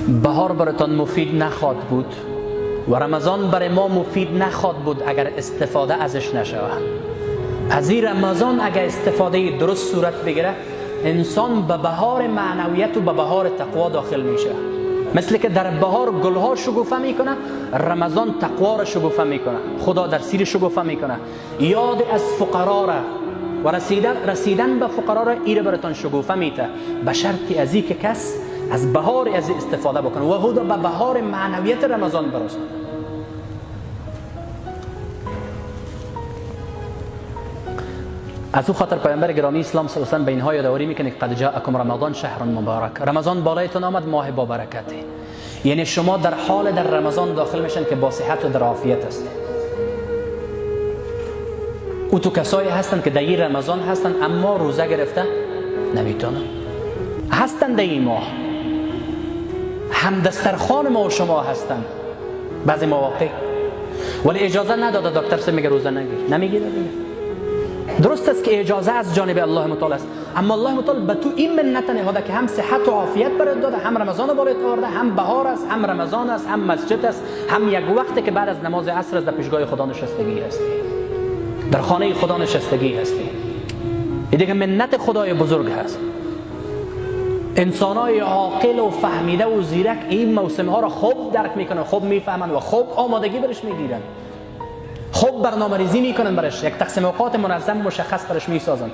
بهار براتان مفید نخواد بود و رمضان برای ما مفید نخواد بود اگر استفاده ازش نشود. از این رمضان اگر استفاده درست صورت بگیره، انسان به بهار معنویت و به بهار تقوا داخل میشه. مثل که در بهار گلها شکوفه میکنه، رمضان تقوا را شکوفه میکنه، خدا در سیر شکوفه میکنه. یاد از فقرا را و رسیدن به فقرا را ایره براتان شکوفه میته، به شرطی از این که کس از بهار از استفاده بکنه و خدا به بهار معنویت رمضان برسونه. از او خاطر پیامبر گرامی اسلام صلی الله علیه و آله به اینها یادآوری میکنه که قد جاءکم رمضان شهر مبارک. رمضان بالایتون آمد، ماه با برکته. یعنی شما در حال در رمضان داخل میشن که با صحت و در عافیت هستید. او تو کسایی هستن که در این رمضان هستن اما روزه گرفته نمیتونن، هستن در این ماه، هم دسترخوان ما و شما هستن بعضی مواقع، ولی اجازه نداده دکتر سه میگه روزه نگیر، نمیگیره دیگه. درست است که اجازه از جانب الله متعال است، اما الله متعال به تو این منت نهاده که هم صحت و عافیت برات داده، هم رمضان بالات آورده، هم بهار است، هم رمضان است، هم مسجد است، هم یک وقتی که بعد از نماز عصر در پیشگاه خدا نشستگی هستی، در خانه خدا نشستگی هستی. این دیگه منت خدای بزرگ هست. انسانای عاقل و فهمیده و زیرک این موسم ها را خوب درک میکنن، خوب میفهمن و خوب آمادگی برش میگیرن، خوب برنامه ریزی میکنن برش، یک تقسیم اوقات منظم مشخص برش میسازن.